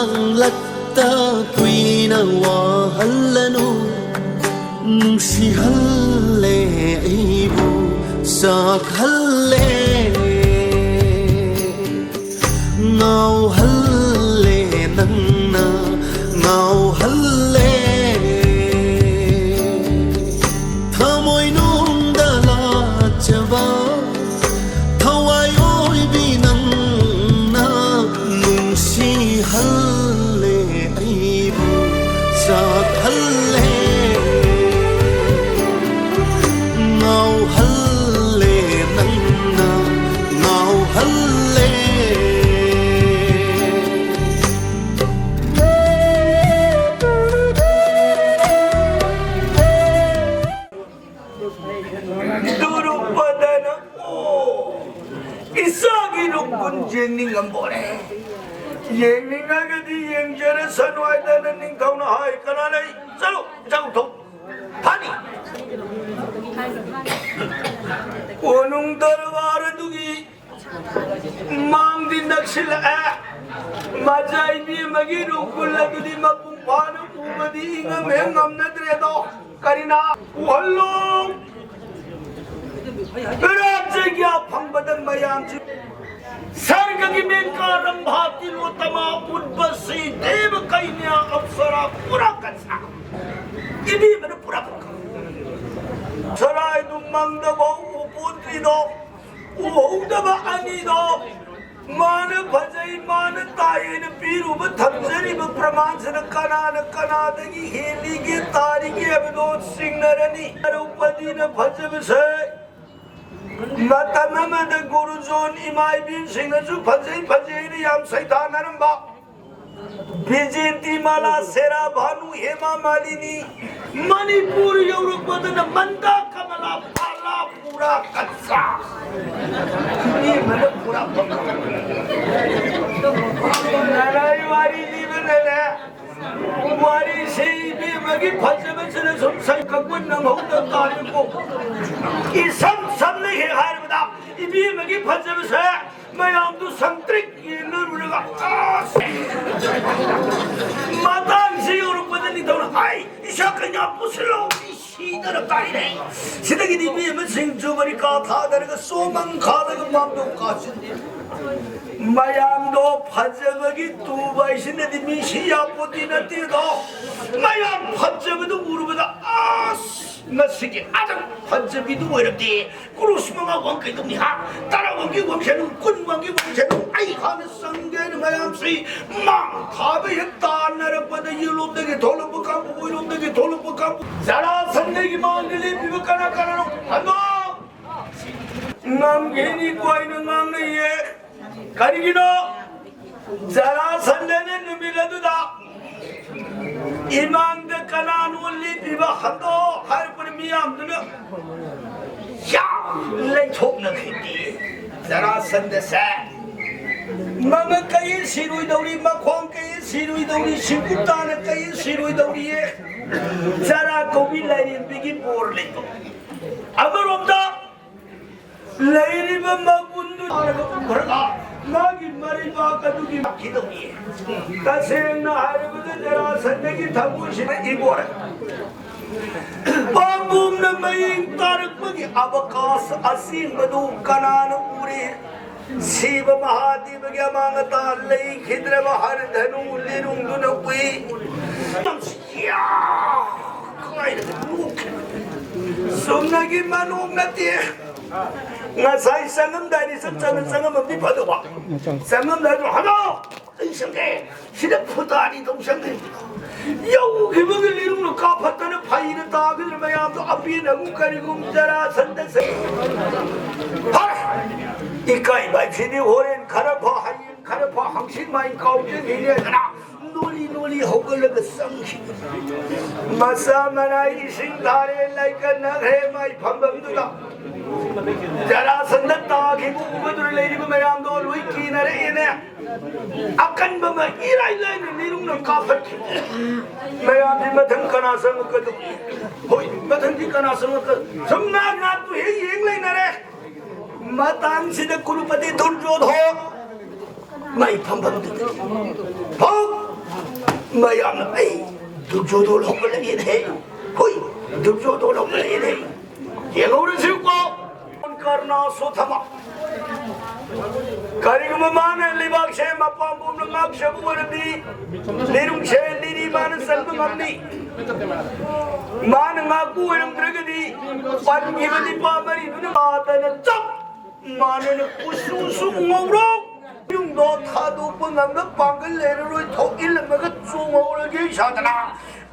ꯁꯥꯡꯂꯛꯇ ꯀꯨꯏꯅ ꯋꯥꯍꯜꯂꯅꯨ ꯅꯨꯡꯁꯤꯍꯜꯂꯦ ꯑꯩꯕꯨ ꯆꯥꯛꯍꯜꯂꯦ ꯉꯥꯎꯍꯜꯂꯦ ꯅꯪꯅ ꯉꯥꯎꯍꯜꯂꯦ ꯊꯃꯣꯏꯅꯨꯡꯗ ꯂꯥꯠꯆꯕ ꯊꯋꯥꯏ ꯑꯣꯏꯕꯤ ꯅꯪꯅ ꯅꯨꯡꯁꯤꯍꯜꯂꯦ ꯑꯩꯕꯨ ꯆꯥꯛꯍꯜꯂꯦ ꯉꯥꯎꯍꯜꯂꯦ ꯅꯪꯅ ꯉꯥꯎꯍꯜꯂꯦ ꯌꯦꯡꯅꯤꯡꯉꯝꯕꯣꯔꯦ ꯌꯦꯡꯅꯤꯡꯉꯒꯗꯤ ꯌꯦꯡꯖꯔꯁꯅꯨ ꯍꯥꯏꯗꯅ ꯅꯤꯡꯊꯧꯅ ꯍꯥꯏ ꯀꯅꯥ ꯂꯩ ꯆꯠꯂꯣ ꯆꯪꯊꯣꯛ ꯐꯅꯤ ꯀꯣꯅꯨꯡ ꯗꯔꯕꯥꯔ ꯑꯗꯨꯒꯤ ꯃꯥꯡꯗꯤ ꯅꯛꯁꯤꯜꯂꯛꯑꯦ ꯃꯖꯥꯏꯕꯤ ꯑꯃꯒꯤ ꯔꯨꯀꯨꯜ ꯑꯗꯨꯗꯤ ꯃꯄꯨꯡ ꯐꯥꯅ ꯎꯕꯗꯤ ꯏꯉꯝꯍꯦ ꯉꯝꯅꯗ꯭ꯔꯦꯗꯣ ꯀꯔꯤꯅ ꯎꯍꯜꯂꯣ ꯔꯥꯖ꯭ꯌ ꯐꯪꯕꯗ ꯃꯌꯥꯝꯁꯤ सर्ग की मेनका रंभा तिलोत्तमा उर्वशी देव कन्या अप्सरा पूरा कसा इदी मैंने पूरा सराय दुमंग दबो उपुत्री दो उहोदबा अनि दो मान भजई मान तायन पीरुब थमजरी ब प्रमाण सन कनादगी हेली के तारी के अबदो सिंगनरनी रूपदी न भजब से मतनमद गुरुजोन इमाइबिन सिंहजु फजई फजई याम सैतानरंबा बिजेंती माला सेरा भानु हेमा मालिनी मणिपुर यौरपदन मंदा कमला पाला पूरा कच्चा ये मन पूरा नाराय वारी जीवन है वारी से भी मगी फजब से सै कगवन न हो त तारे को ई सब नहीं है हार बता इबी मगी फजब से मैं आम तो संतरिक ये नरुगा माता से और पदनी तो हाय ईशा कन्या पुसलो सीधर ताई नहीं सिद्धगी दिबी में सिंह जो बरी का था दर का सोमंग खादग माम तो कासिन मयाम दो फजबगी तू वैष्ण दिमी शिया पोती नती दो मयाम फजब दो उर्वदा आस नसिके आदम फजबी दो वरते कुरुस्मगा वंके दो निहा तारा वंके वंशनु कुन वंके वंशनु आई खान संगेन मयाम सी मां थाबे तानर पद युलोब दगे थोलो बका बुलोब दगे थोलो बका जरा संगे की मांगली बिवकना करनो हनो नाम गेनी कोई न नाम नहीं है करिगिनो जरा संदेने नुमिलदुदा इमाम द कनानुल्ली बिवहदो हर पर मियाम दुन या ले छोक न खिती जरा संदेसे मम कई सिरुई दौरी मखों कई सिरुई दौरी सिकुता न कई सिरुई दौरी है जरा कोबी लाइन बिगी पोर ले तो अमरोंदा लाइन में मबुंदु भरगा मागी मरी बाकदुगी किदोगी तसेन हारबुद जरा संदेगी थबुशी इबोर बाबूम न मयिंग तारकमगी अवकाश असीम बदु कनान उरे शिव महादेव के मांगता लई खिद्र हर धनु लिरुंग दुन कुई या काय लुक सुनगी मनुम नती ngasai sangam dari sangam di padwa sangam dari hado sangge sida phutani dong sangge yau gibagi lirung ka phatana phaina ta gir mayam to api nagu karigum jara sanda se har ikai bai phini horen kharapha hayin kharapha hangsin mai kauje hile na noli noli hogal sanghi masa manai sing dhare like nagre mai phambam duda जरा संदत्ता की बुबुदुर लेरी को मेरा आमदो Louis की नरे इन्हें अकन बंगा Irai line नीरुंग न काफर की मेरा आमदी मधन कनासंग कदू होई मधन की कनासंग कद सम्नाग नाथ तो ये लाइन नरे मतांग सिद्ध कुरुपति दुर्योधन माई फंबम हो mayam ai dukjodo lokale ne hoi dukjodo lokale ne yengore silko karna sothama karigma mane libak she mapambum mak shaburdi lirum she liri man salbu mamni man ngaku eram dragadi pan givadi pamari dun atana chap manen usu ngoro yung do thadu pangam na pangal leroi thokil maga chungora ge sadana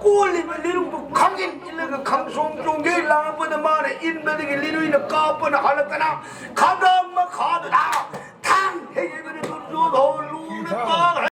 Kuli lirum tu kangin ilaga kangsong chungge lang pa na mane in ba digi liruin na kapa na halakana kadam ma khadana thang hey gani durjo dholu na pa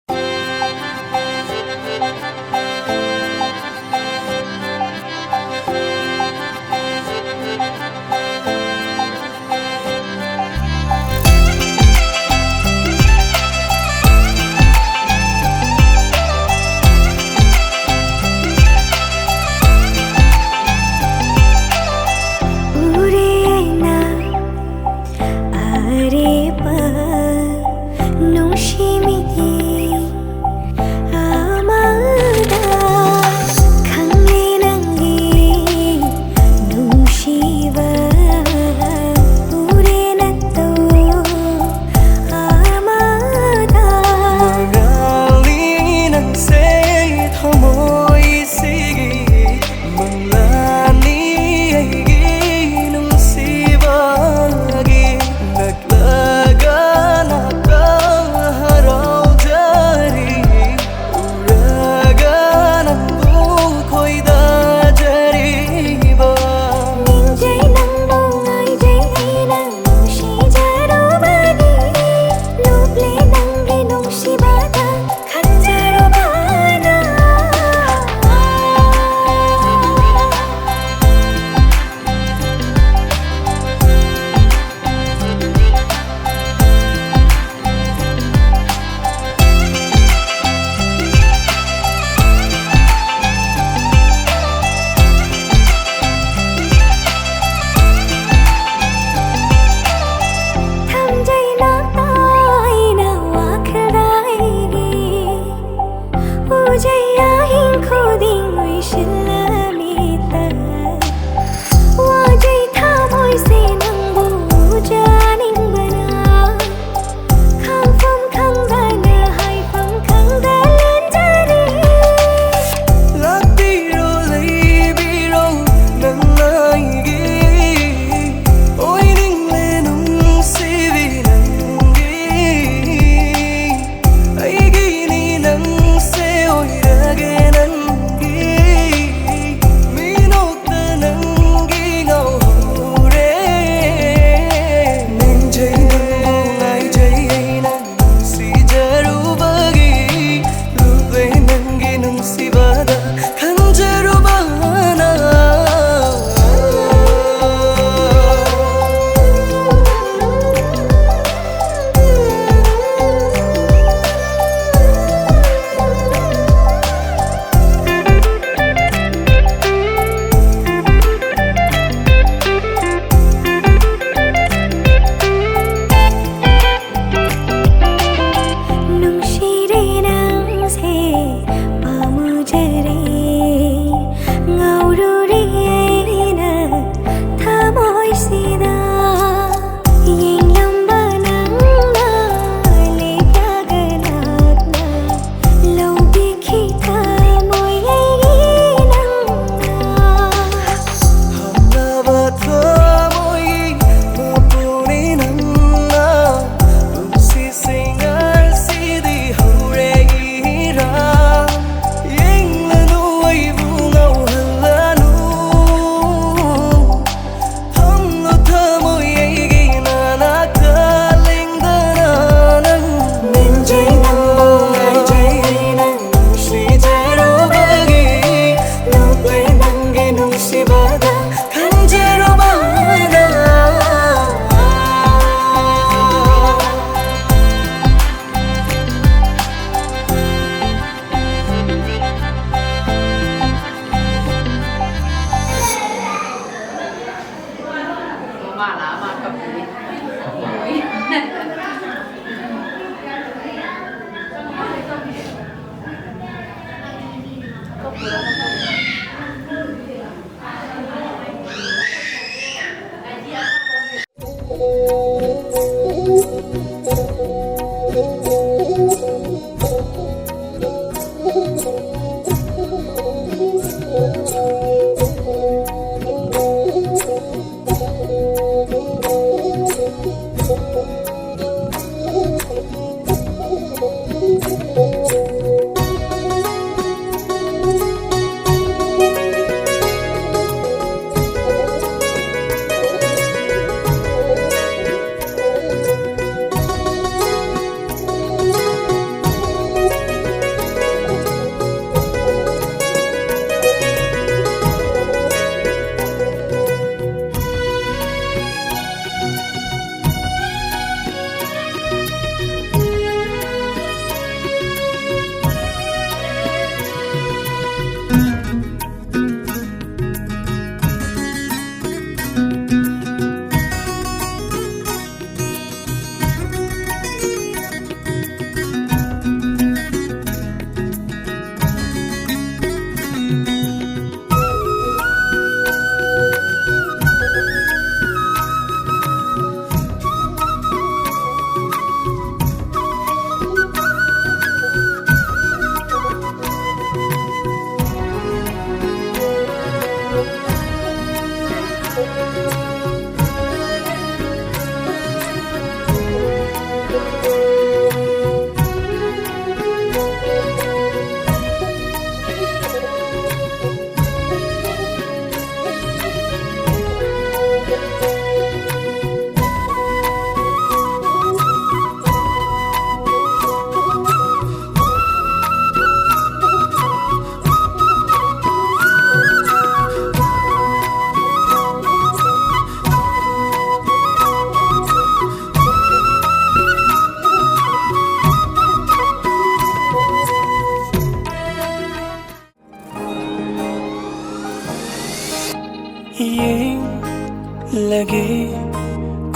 lagi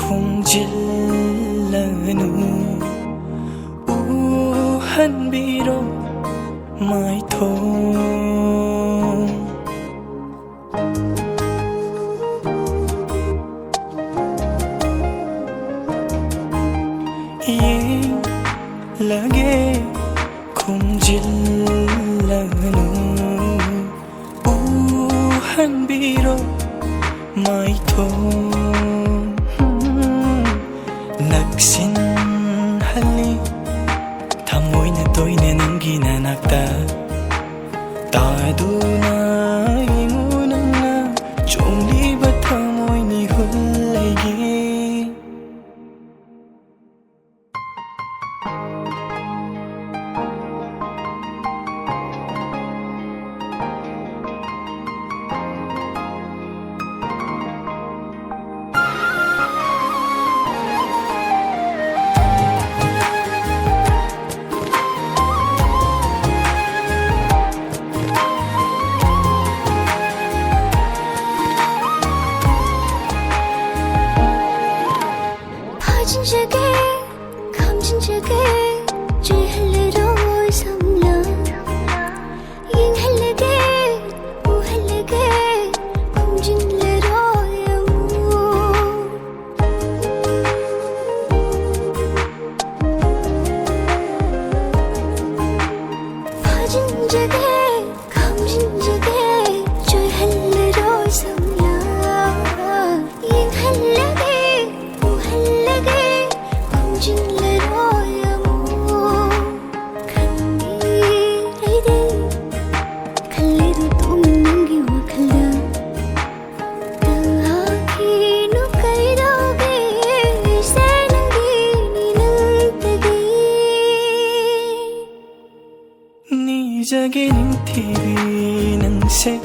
khumjillanu hanbiro mai thong lagi khumjillanu hanbiro mai thong naksin hali thamoy na toy na nang ginanakta taduna ingunang na chungli ba thamoy ni hulagi 진작에 감진작에 주할래로 삼라 인할래게 우할래게 굶진래로 영우 파진작에 감진작에 주할래로 삼라 인할래게 Jagin TV ng sek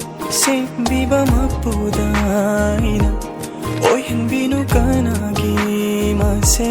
biba mapuday na oy hanbino ka nagimase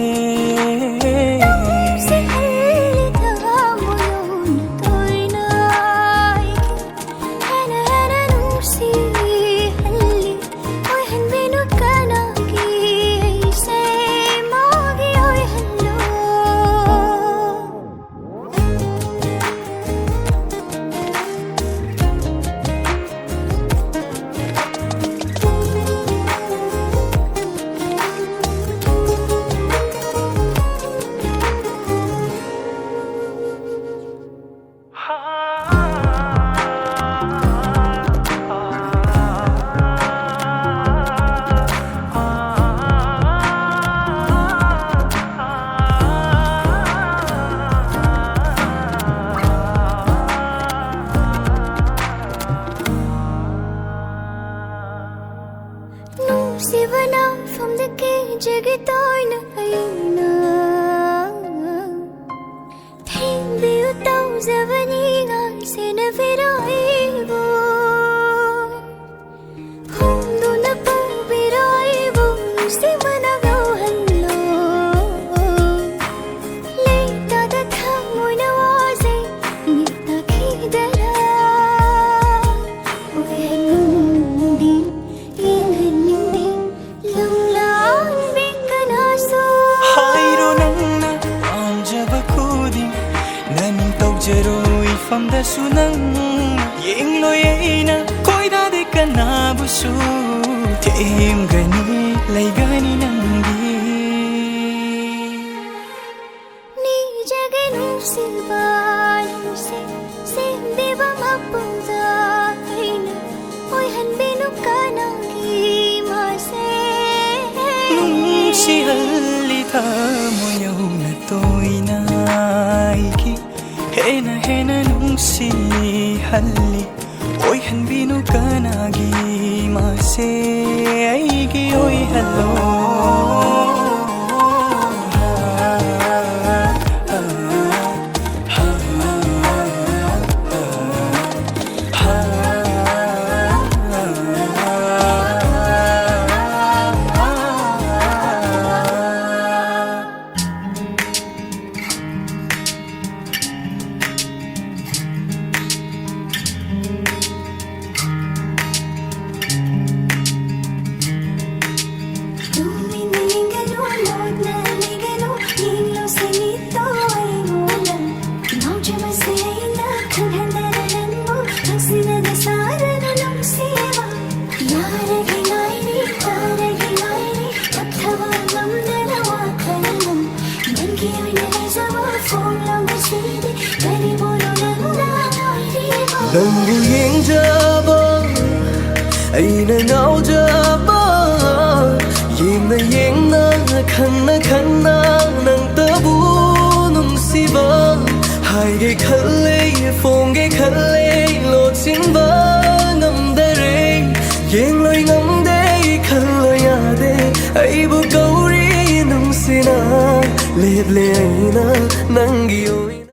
ꯎꯖꯔꯣꯏꯐꯝꯗꯁꯨ ꯅꯪ ꯌꯦꯡꯂꯣꯏ ꯑꯩꯅ ꯈꯣꯏꯗꯥꯗꯦ ꯀꯅꯥꯕꯨꯁꯨ ꯊꯦꯝꯒꯅꯤ ꯂꯩꯒꯅꯤ ꯅꯪꯒꯤ 니제게 눈시바 눈시 셈비바 마pun자 이는 오이한비누 까나기 마세 ꯅꯨꯡꯁꯤꯍꯜꯂꯤ ꯊꯃꯣꯏ ꯌꯧꯅ ꯇꯣꯏꯅ ꯑꯩꯒꯤ ꯍꯦꯟꯅ ꯅꯨꯡꯁꯤꯍꯜꯂꯤ ꯑꯣꯏꯍꯟꯕꯤꯅꯨ ꯀꯅꯥꯒꯤ ꯃꯥꯁꯦ ꯑꯩꯒꯤ ꯑꯣꯏꯍꯜꯂꯣ ꯅꯪꯕꯨ ꯌꯦꯡꯖꯕ ꯑꯩꯅ ꯉꯥꯎꯖꯕ ꯌꯦꯡꯅ ꯌꯦꯡꯅ ꯈꯟꯅ ꯈꯟꯅ ꯅꯪꯇꯕꯨ ꯅꯨꯡꯁꯤꯕ ꯍꯥꯏꯒꯦ ꯈꯜꯂꯦ ꯐꯣꯡꯒꯦ ꯈꯜꯂꯦ ꯂꯣꯠꯁꯤꯟꯕ ꯉꯝꯗꯔꯦ ꯌꯦꯡꯂꯣꯏ ꯉꯝꯗꯦ ꯈꯜꯂꯣꯏ ꯌꯥꯗꯦ ꯑꯩꯕꯨ ꯀꯧꯔꯤ ꯅꯨꯡꯁꯤꯅ ꯂꯦꯞꯂꯦ ꯑꯩꯅ ꯅꯪꯒꯤ